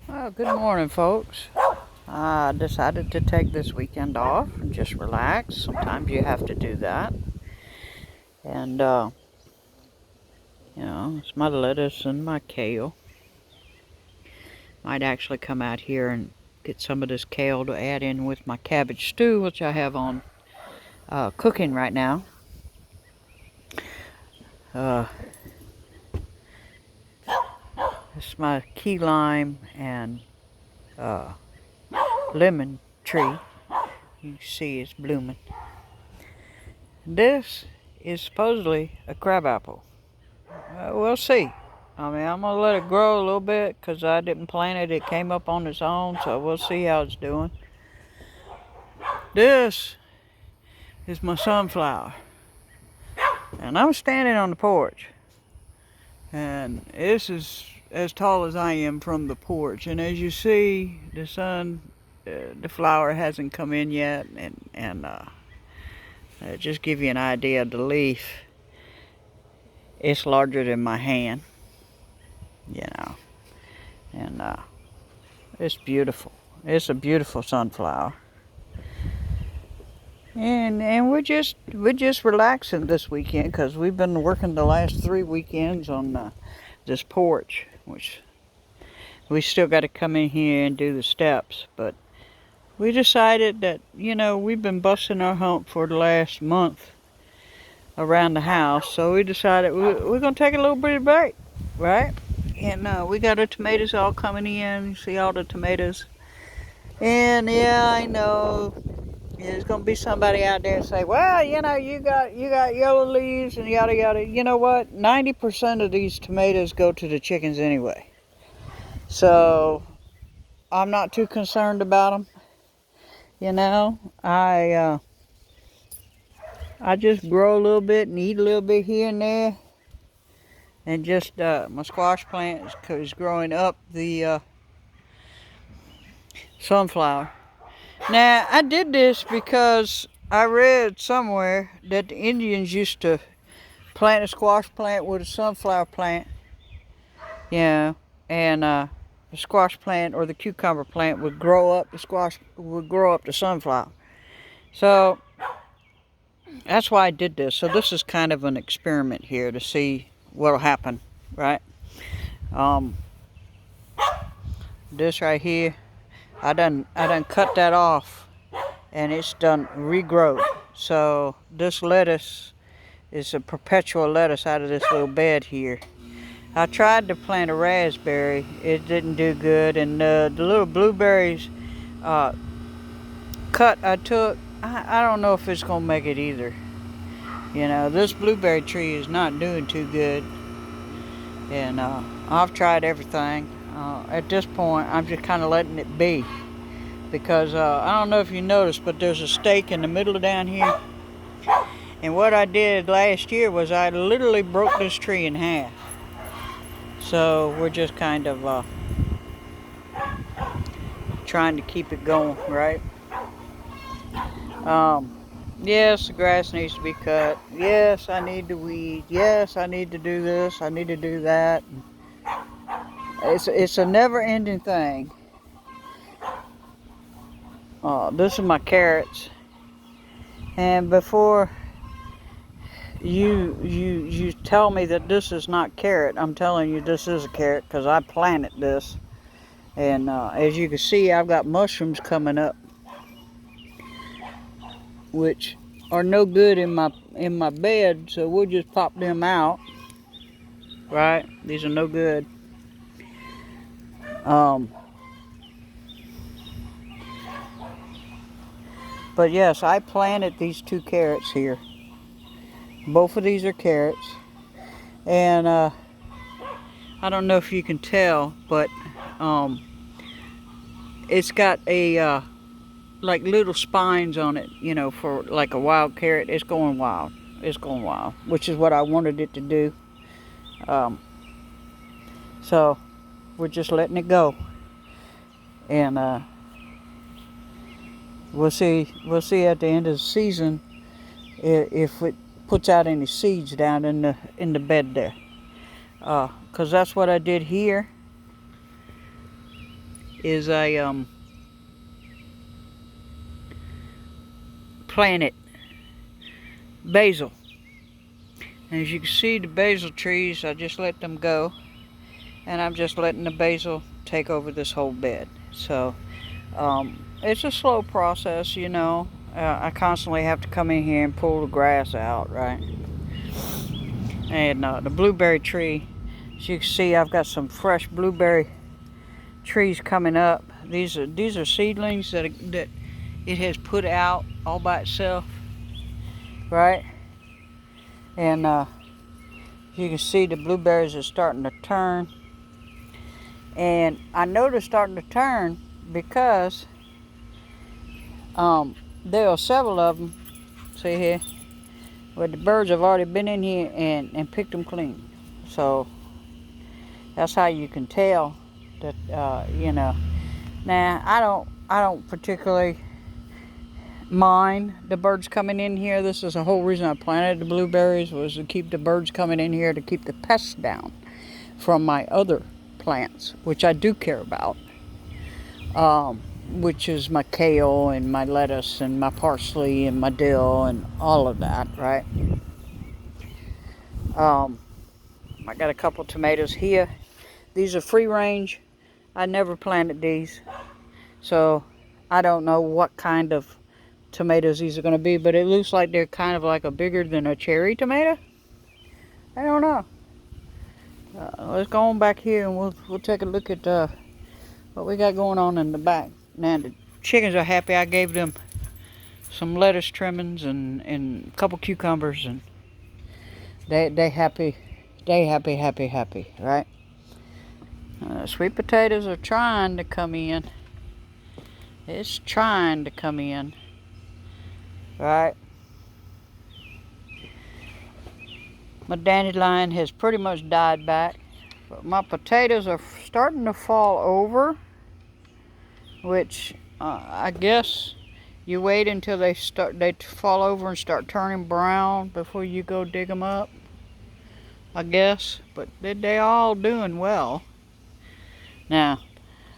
Well, good morning, folks. I decided to take this weekend off and just relax. Sometimes you have to do that. And, it's my lettuce and my kale. Might actually come out here and get some of this kale to add in with my cabbage stew, which I have on cooking right now. It's my key lime and lemon tree. You can see it's blooming. This is supposedly a crabapple. We'll see. I'm going to let it grow a little bit because I didn't plant it. It came up on its own, so we'll see how it's doing. This is my sunflower. And I'm standing on the porch. And this is as tall as I am from the porch. And as you see, the flower hasn't come in yet. And just give you an idea of the leaf. It's larger than my hand. And it's beautiful. It's a beautiful sunflower. And we're just relaxing this weekend because we've been working the last 3 weekends on this porch, which we still got to come in here and do the steps. But we decided that we've been busting our hump for the last month around the house, so we decided we're gonna take a little bit of break, right? And we got our tomatoes all coming in. You see all the tomatoes. And yeah, I know there's gonna be somebody out there and say, well, you got yellow leaves and yada yada. You know what? 90% of these tomatoes go to the chickens anyway. So I'm not too concerned about them. I just grow a little bit and eat a little bit here and there. And just my squash plant is growing up the sunflower. Now, I did this because I read somewhere that the Indians used to plant a squash plant with a sunflower plant. And the squash plant or the cucumber plant would grow up, the sunflower. So that's why I did this. So this is kind of an experiment here to see what'll happen, right? This right here, I done cut that off, and it's done regrowth. So this lettuce is a perpetual lettuce out of this little bed here. I tried to plant a raspberry. It didn't do good, and the little blueberries cut I took, I don't know if it's gonna make it either. This blueberry tree is not doing too good, and I've tried everything. At this point, I'm just kind of letting it be, because I don't know if you noticed, but there's a stake in the middle of down here. And what I did last year was I literally broke this tree in half. So we're just kind of trying to keep it going, right? Yes, the grass needs to be cut. Yes, I need to weed. Yes, I need to do this. I need to do that. It's a never-ending thing. This is my carrots. And before you tell me that this is not carrot, I'm telling you this is a carrot because I planted this. And as you can see, I've got mushrooms coming up, which are no good in my bed, so we'll just pop them out. Right? These are no good. But yes, I planted these 2 carrots here. Both of these are carrots. And I don't know if you can tell, but it's got a like little spines on it, for like a wild carrot. It's going wild. It's going wild, which is what I wanted it to do. So we're just letting it go. And we'll see at the end of the season if it puts out any seeds down in the bed there. Because that's what I did here. is I planted basil. And as you can see, the basil trees, I just let them go. And I'm just letting the basil take over this whole bed. So it's a slow process, you know. I constantly have to come in here and pull the grass out, right? And the blueberry tree, as you can see, I've got some fresh blueberry trees coming up. These are seedlings that it has put out all by itself, right? And you can see the blueberries are starting to turn. And I know they're starting to turn because there are several of them, see here, where the birds have already been in here and picked them clean. So that's how you can tell that, you know. Now, I don't particularly mind the birds coming in here. This is the whole reason I planted the blueberries, was to keep the birds coming in here, to keep the pests down from my other plants, which I do care about, which is my kale and my lettuce and my parsley and my dill and all of that, right? I got a couple tomatoes here. These are free range. I never planted these, so I don't know what kind of tomatoes these are going to be, but it looks like they're kind of like a bigger than a cherry tomato. I don't know. Let's go on back here and we'll take a look at what we got going on in the back. Now the chickens are happy. I gave them some lettuce trimmings and a couple cucumbers, and they happy. They happy, right? Sweet potatoes are trying to come in. It's trying to come in, right? My dandelion has pretty much died back, but my potatoes are starting to fall over, which I guess you wait until they fall over and start turning brown before you go dig them up, I guess. But they all doing well. Now,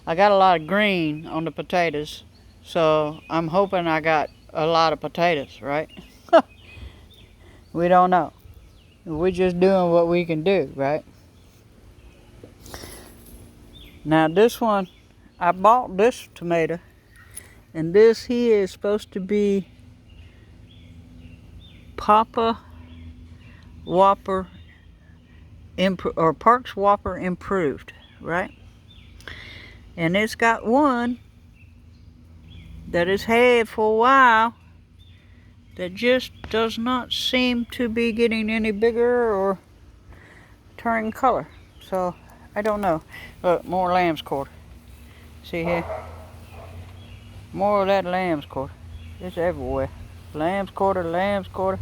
I got a lot of green on the potatoes, so I'm hoping I got a lot of potatoes, right? We don't know. We're just doing what we can do, right? Now this one, I bought this tomato, and this here is supposed to be Papa Whopper or Parks Whopper improved, right? And it's got one that has had for a while that just does not seem to be getting any bigger or turning color. So I don't know. Look, more lamb's quarter. See here? More of that lamb's quarter. It's everywhere. Lamb's quarter, lamb's quarter.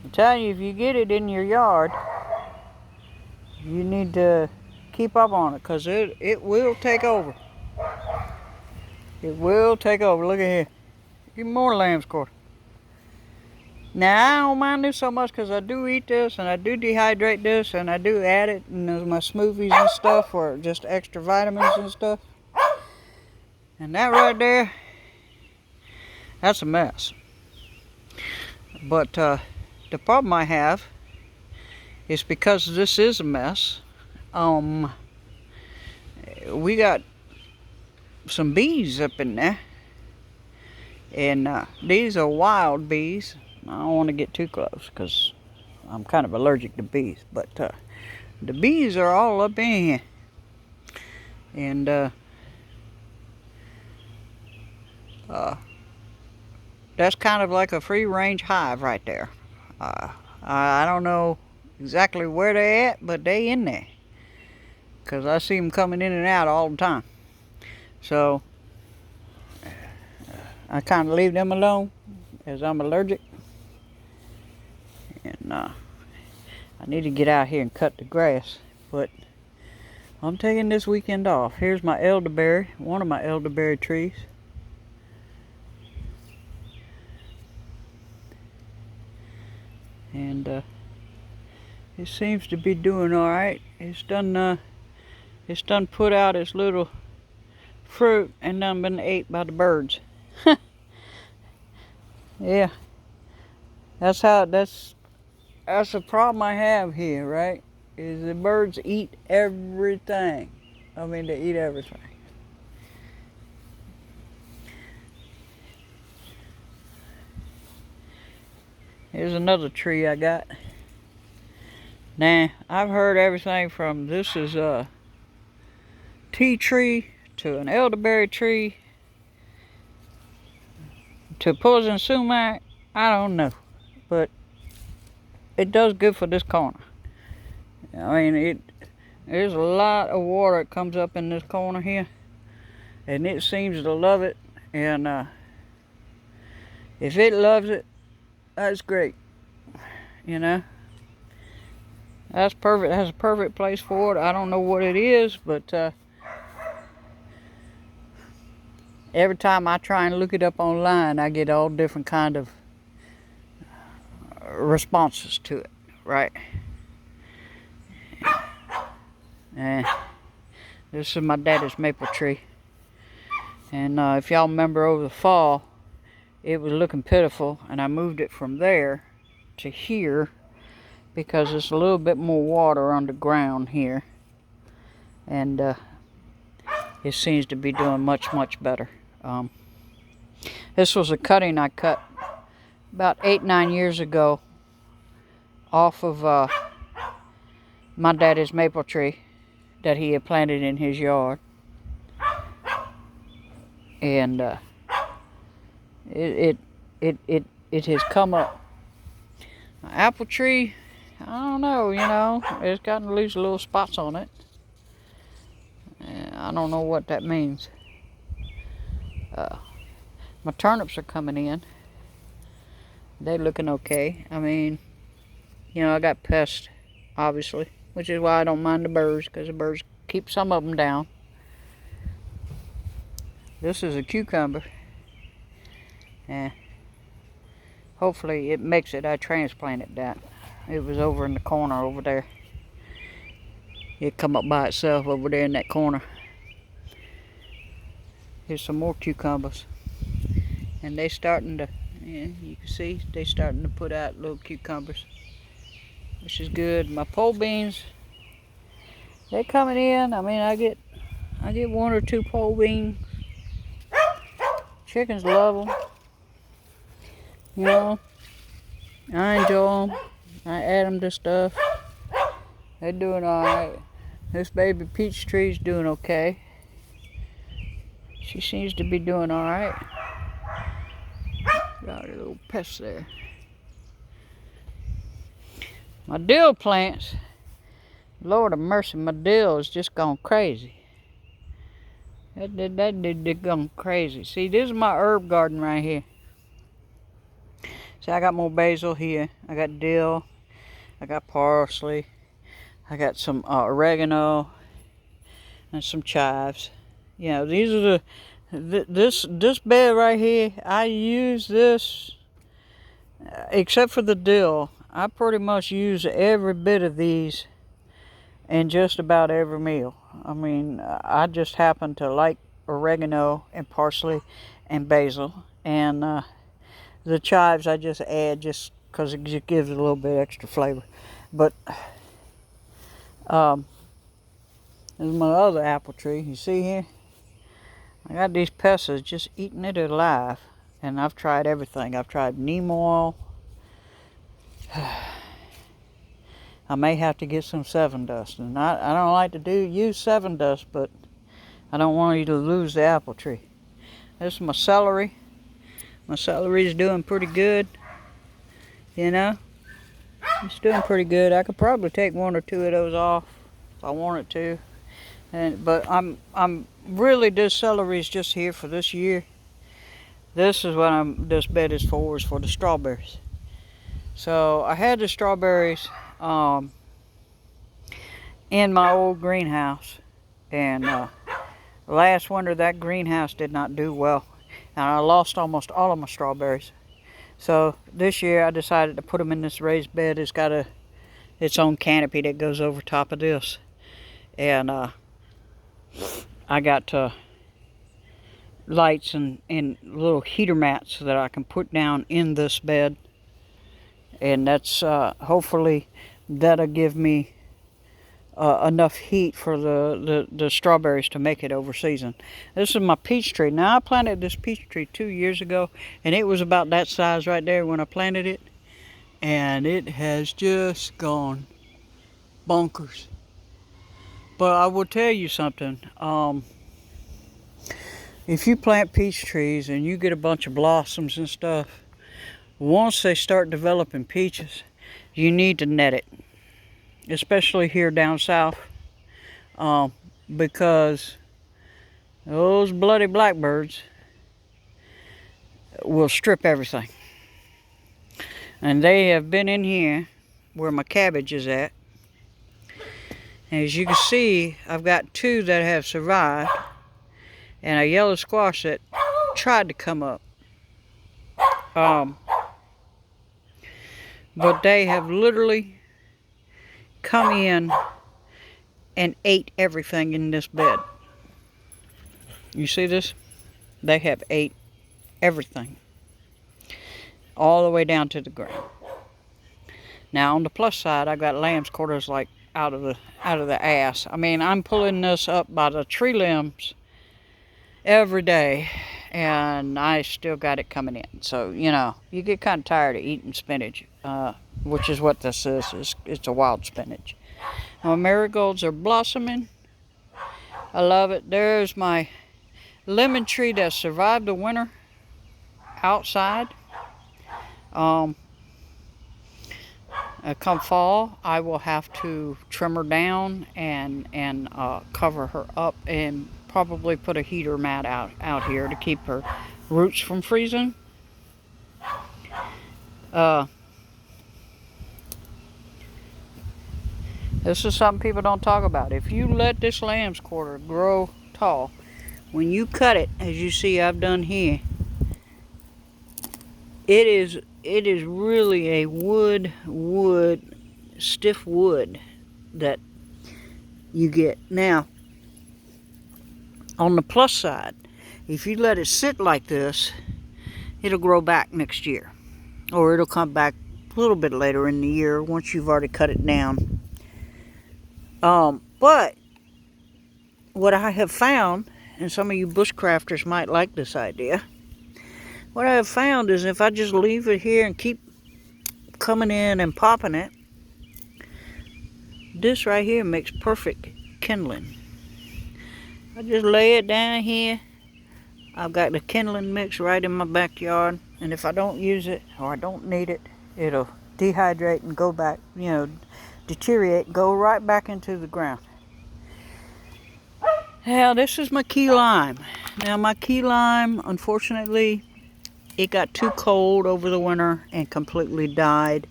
I'm telling you, if you get it in your yard, you need to keep up on it, because it will take over. It will take over. Look at here. Even more lamb's quarter. Now, I don't mind this so much because I do eat this, and I do dehydrate this, and I do add it in my smoothies and stuff for just extra vitamins and stuff. And that right there, that's a mess. But the problem I have is, because this is a mess, we got some bees up in there. And these are wild bees. I don't want to get too close because I'm kind of allergic to bees. But the bees are all up in here. And that's kind of like a free range hive right there. I don't know exactly where they're at, but they in there, because I see them coming in and out all the time. So I kind of leave them alone, as I'm allergic. And I need to get out here and cut the grass, but I'm taking this weekend off. Here's my elderberry, one of my elderberry trees. And it seems to be doing all right. It's done put out its little fruit and done been ate by the birds. Yeah, that's a problem I have here, right? Is the birds eat everything. I mean, they eat everything. Here's another tree I got. Now, I've heard everything from this is a tea tree to an elderberry tree to poison sumac. I don't know, but it does good for this corner. I mean, there's a lot of water that comes up in this corner here, and it seems to love it. And if it loves it, that's great. You know, that's perfect. That's a perfect place for it. I don't know what it is, but every time I try and look it up online, I get all different kind of responses to it, right? And this is my daddy's maple tree. And if y'all remember over the fall, it was looking pitiful, and I moved it from there to here because there's a little bit more water underground here. And it seems to be doing much, much better. This was a cutting I cut about 8-9 years ago off of my daddy's maple tree that he had planted in his yard. And it has come up. An apple tree, I don't know, you know, it's gotten to lose little spots on it. I don't know what that means. My turnips are coming in. They're looking okay. I mean, you know, I got pests, obviously, which is why I don't mind the birds, because the birds keep some of them down. This is a cucumber. And hopefully it makes it. I transplanted that. It was over in the corner over there. It come up by itself over there in that corner. Here's some more cucumbers. And they starting to, yeah, you can see, they starting to put out little cucumbers, which is good. My pole beans, they're coming in. I mean, I get 1 or 2 pole beans. Chickens love them. You know, I enjoy them. I add them to stuff. They're doing alright. This baby peach tree's doing okay. She seems to be doing alright. Got a little pest there. My dill plants, Lord of mercy, my dill is just gone crazy. That did gone crazy. See, this is my herb garden right here. See, I got more basil here. I got dill. I got parsley. I got some oregano and some chives. You know, these are this bed right here. I use this, except for the dill. I pretty much use every bit of these in just about every meal. I mean, I just happen to like oregano and parsley and basil, and the chives I just add just because it just gives it a little bit extra flavor. But this is my other apple tree. You see here? I got these pests just eating it alive. And I've tried everything. I've tried neem oil. I may have to get some Sevin dust. And I don't like to use Sevin dust, but I don't want you to lose the apple tree. This is my celery. My celery is doing pretty good. You know? It's doing pretty good. I could probably take 1 or 2 of those off if I wanted to. But I'm really, this celery is just here for this year. This is what this bed is for the strawberries. So I had the strawberries in my old greenhouse, and last winter that greenhouse did not do well, and I lost almost all of my strawberries. So this year I decided to put them in this raised bed. It's got its own canopy that goes over top of this, and I got lights and little heater mats that I can put down in this bed. And that's hopefully that'll give me enough heat for the strawberries to make it over season. This is my peach tree. Now I planted this peach tree 2 years ago, and it was about that size right there when I planted it, and it has just gone bonkers. But I will tell you something. If you plant peach trees and you get a bunch of blossoms and stuff, once they start developing peaches, you need to net it, especially here down south, because those bloody blackbirds will strip everything. And they have been in here where my cabbage is at. And as you can see, I've got 2 that have survived, and a yellow squash that tried to come up. But they have literally come in and ate everything in this bed. You see this? They have ate everything, all the way down to the ground. Now on the plus side, I got lamb's quarters like out of the ass. I mean, I'm pulling this up by the tree limbs every day, and I still got it coming in. So, you know, you get kind of tired of eating spinach, which is what this is. It's a wild spinach. My marigolds are blossoming. I love it. There's my lemon tree that survived the winter outside. Come fall, I will have to trim her down and cover her up, and probably put a heater mat out here to keep her roots from freezing. This is something people don't talk about. If you let this lamb's quarter grow tall, when you cut it, as you see I've done here, it is really a stiff wood that you get. Now, on the plus side, if you let it sit like this, it'll grow back next year, or it'll come back a little bit later in the year once you've already cut it down. But what I have found, and some of you bushcrafters might like this idea, what I have found is if I just leave it here and keep coming in and popping it, this right here makes perfect kindling. I just lay it down here. I've got the kindling mix right in my backyard, and if I don't use it or I don't need it, it'll dehydrate and go back, you know, deteriorate, go right back into the ground. Now this is my key lime. Now my key lime, unfortunately, it got too cold over the winter and completely died.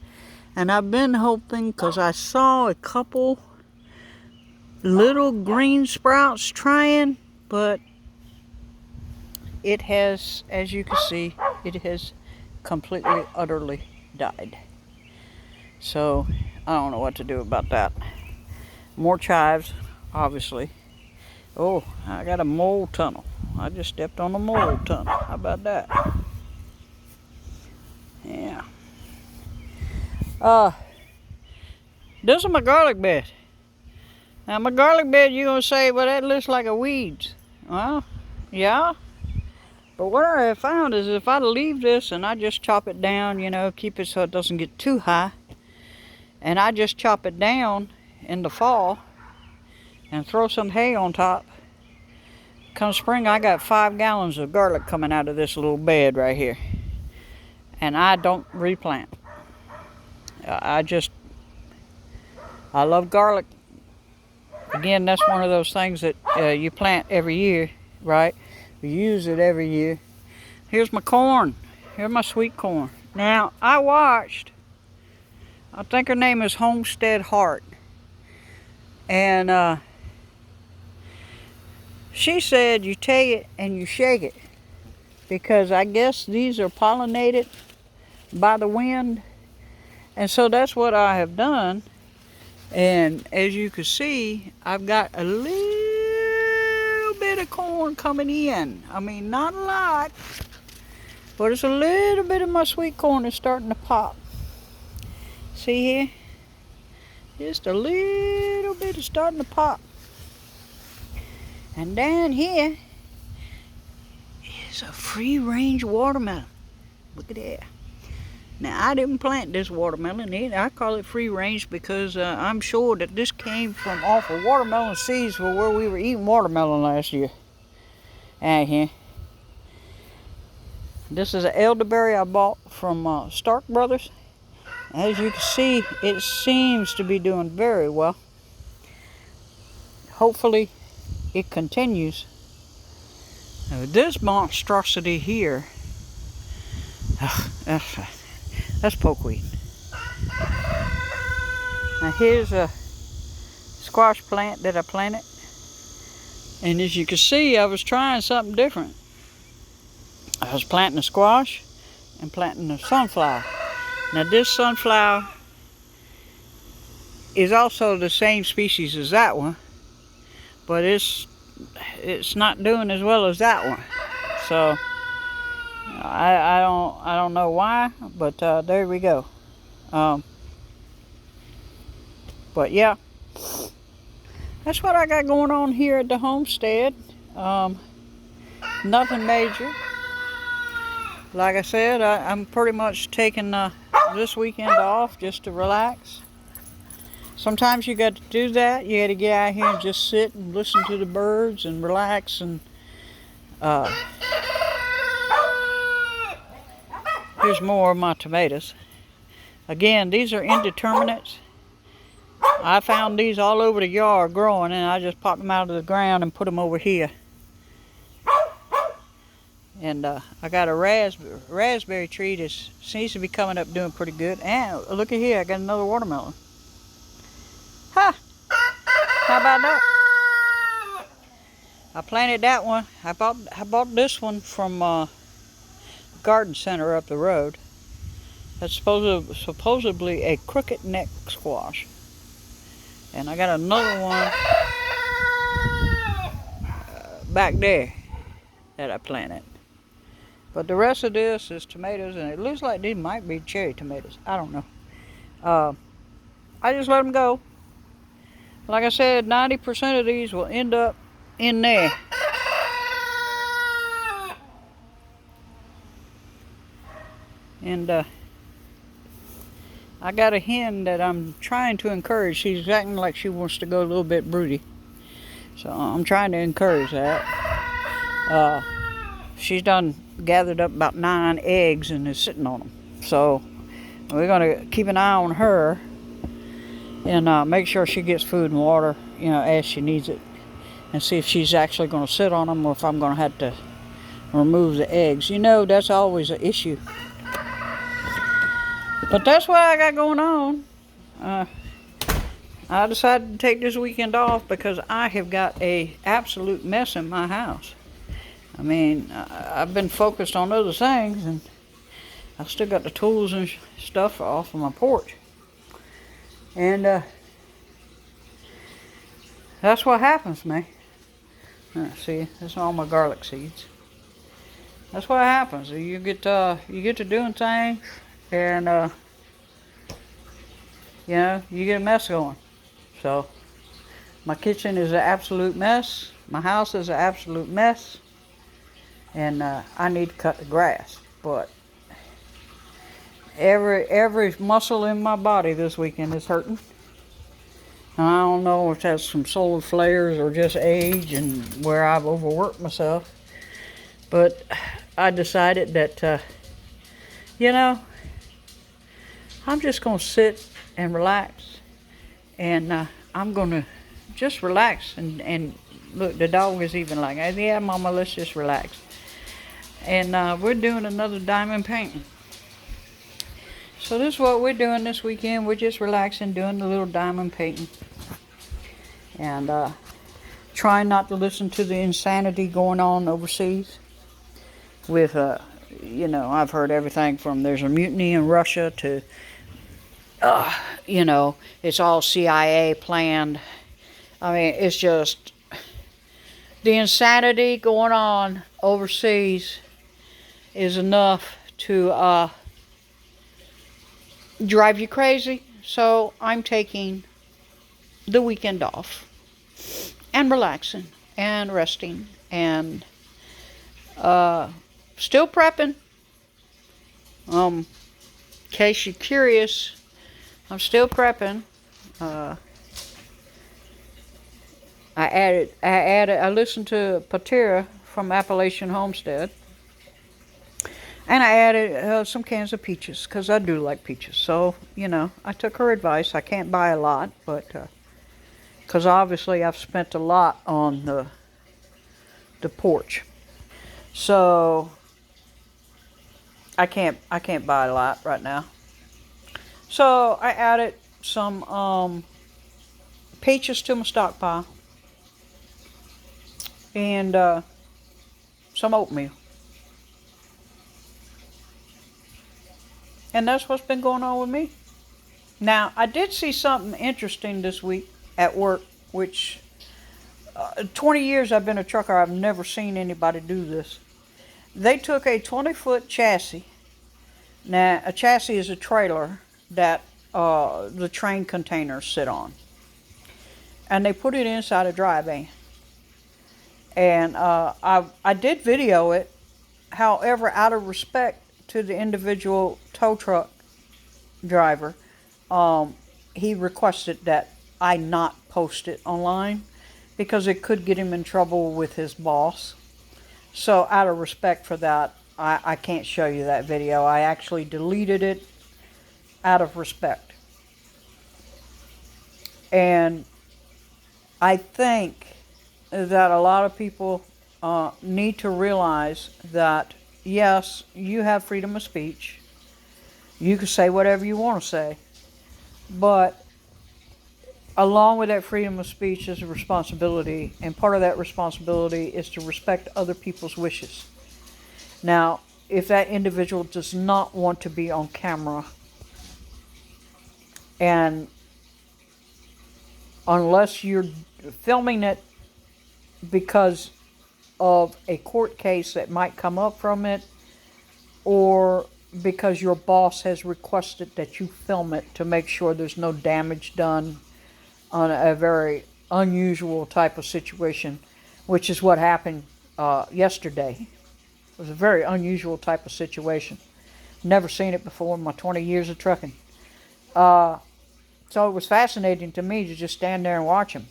And I've been hoping, because I saw a couple little green sprouts trying, but it has, as you can see, it has completely, utterly died. So I don't know what to do about that. More chives, obviously. Oh, I got a mole tunnel. I just stepped on a mole tunnel. How about that? Yeah. This is my garlic bed. Now my garlic bed, you're gonna say, well, that looks like a weeds. Well, yeah. But what I have found is if I leave this and I just chop it down, you know, keep it so it doesn't get too high, and I just chop it down in the fall and throw some hay on top, come spring, I got 5 gallons of garlic coming out of this little bed right here. And I don't replant. I love garlic. Again, that's one of those things that you plant every year, right? You use it every year. Here's my corn. Here's my sweet corn. Now, I watched, I think her name is Homestead Heart. And she said you take it and you shake it, because I guess these are pollinated by the wind. And so that's what I have done. And as you can see, I've got a little bit bit of corn coming in. I mean, not a lot, but it's a little bit of my sweet corn that's starting to pop. See here? Just a little bit is starting to pop. And down here is a free-range watermelon. Look at that. Now, I didn't plant this watermelon. I call it free-range because I'm sure that this came from off of watermelon seeds for where we were eating watermelon last year. Out here. This is an elderberry I bought from Stark Brothers. As you can see, it seems to be doing very well. Hopefully, it continues. Now, this monstrosity here, that's pokeweed. Now here's a squash plant that I planted. And as you can see, I was trying something different. I was planting a squash and planting a sunflower. Now this sunflower is also the same species as that one, but it's not doing as well as that one. So I don't know why, but there we go. But yeah, that's what I got going on here at the homestead. Nothing major. Like I said, I'm pretty much taking this weekend off just to relax. Sometimes you got to do that. You got to get out here and just sit and listen to the birds and relax. And here's more of my tomatoes. Again, these are indeterminates. I found these all over the yard growing, and I just popped them out of the ground and put them over here. And I got a raspberry tree that seems to be coming up doing pretty good. And look at here, I got another watermelon. Ha! How about that? I planted that one. I bought this one from garden center up the road. That's supposedly a crooked neck squash. And I got another one back there that I planted. But the rest of this is tomatoes, and it looks like these might be cherry tomatoes. I don't know. I just let them go. Like I said, 90% of these will end up in there. And I got a hen that I'm trying to encourage. She's acting like she wants to go a little bit broody. So I'm trying to encourage that. She's done gathered up about 9 eggs and is sitting on them. So we're going to keep an eye on her and make sure she gets food and water, as she needs it. And see if she's actually going to sit on them or if I'm going to have to remove the eggs. That's always an issue. But that's what I got going on. I decided to take this weekend off because I have got an absolute mess in my house. I mean, I've been focused on other things, and I've still got the tools and stuff off of my porch. And that's what happens to me. See, that's all my garlic seeds. That's what happens. You get to doing things, and you get a mess going. So my kitchen is an absolute mess. My house is an absolute mess. And I need to cut the grass. But every muscle in my body this weekend is hurting. And I don't know if that's from solar flares or just age and where I've overworked myself. But I decided that, I'm just going to sit and relax. And I'm going to just relax. And look, the dog is even like, yeah, Mama, let's just relax. And we're doing another diamond painting. So this is what we're doing this weekend. We're just relaxing, doing the little diamond painting. And trying not to listen to the insanity going on overseas. With, I've heard everything from there's a mutiny in Russia to, it's all CIA planned. I mean, it's just, The insanity going on overseas is enough to drive you crazy. So I'm taking the weekend off and relaxing and resting and still prepping. In case you're curious, I'm still prepping. I listened to Patira from Appalachian Homestead, and I added some cans of peaches because I do like peaches. So, I took her advice. I can't buy a lot, but because obviously I've spent a lot on the porch, so I can't buy a lot right now. So I added some peaches to my stockpile and some oatmeal. And that's what's been going on with me. Now, I did see something interesting this week at work, which 20 years I've been a trucker, I've never seen anybody do this. They took a 20-foot chassis. Now, a chassis is a trailer that the train containers sit on. And they put it inside a dry van. And I did video it. However, out of respect to the individual tow truck driver, he requested that I not post it online because it could get him in trouble with his boss. So out of respect for that, I can't show you that video. I actually deleted it out of respect. And I think that a lot of people need to realize that, yes, you have freedom of speech. You can say whatever you want to say. But along with that freedom of speech is a responsibility. And part of that responsibility is to respect other people's wishes. Now, if that individual does not want to be on camera, and unless you're filming it because of a court case that might come up from it, or because your boss has requested that you film it to make sure there's no damage done on a very unusual type of situation, which is what happened yesterday. It was a very unusual type of situation. Never seen it before in my 20 years of trucking. So it was fascinating to me to just stand there and watch him,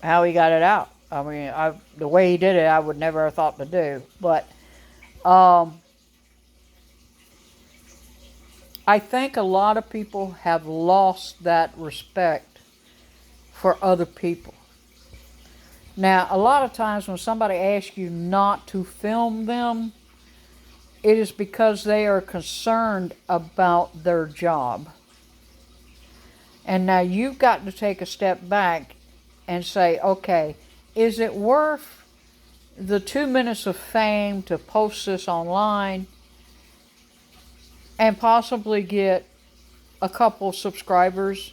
how he got it out. I mean, the way he did it, I would never have thought to do. But I think a lot of people have lost that respect for other people. Now, a lot of times when somebody asks you not to film them, it is because they are concerned about their job. And now you've got to take a step back and say, okay, is it worth the 2 minutes of fame to post this online and possibly get a couple subscribers?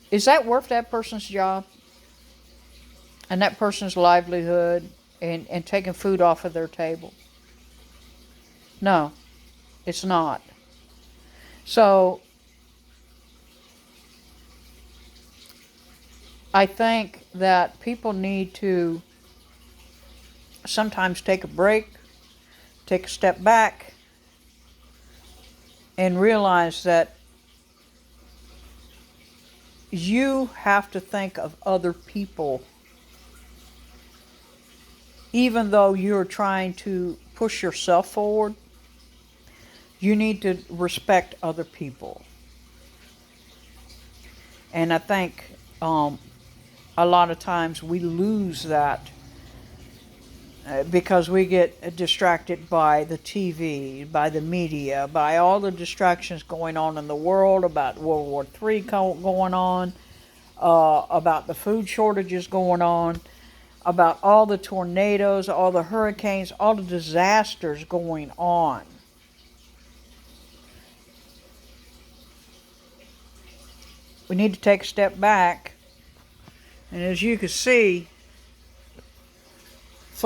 Is that worth that person's job and that person's livelihood and taking food off of their table? No, it's not. So I think that people need to sometimes take a break, take a step back, and realize that you have to think of other people. Even though you're trying to push yourself forward, you need to respect other people. And I think a lot of times we lose that because we get distracted by the TV, by the media, by all the distractions going on in the world, about World War III going on, about the food shortages going on, about all the tornadoes, all the hurricanes, all the disasters going on. We need to take a step back. And as you can see,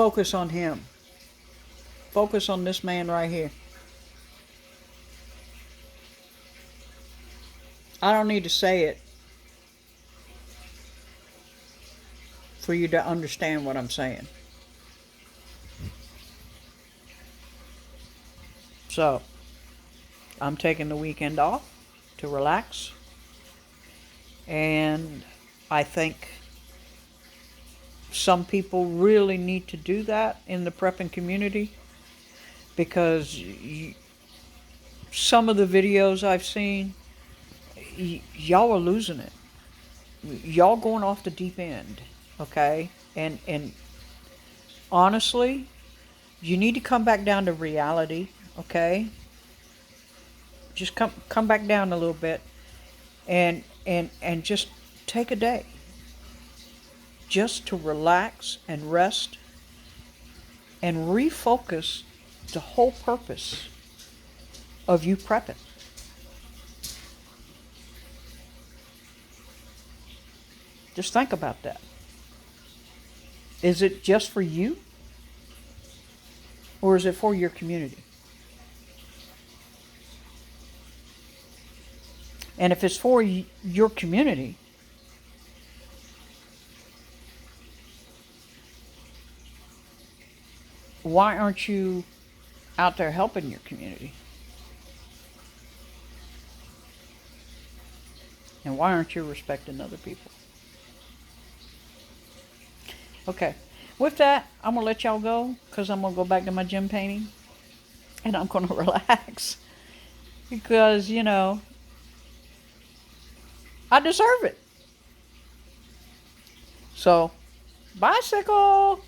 focus on him. Focus on this man right here. I don't need to say it for you to understand what I'm saying. So, I'm taking the weekend off to relax. And I think some people really need to do that in the prepping community, because some of the videos I've seen, y'all are losing it. Y'all going off the deep end, okay? And honestly, you need to come back down to reality, okay? Just come back down a little bit, and just take a day just to relax and rest and refocus the whole purpose of you prepping. Just think about that. Is it just for you? Or is it for your community? And if it's for your community, why aren't you out there helping your community? And why aren't you respecting other people? Okay, with that, I'm going to let y'all go, because I'm going to go back to my gym painting. And I'm going to relax. Because, you know, I deserve it. So, bicycle!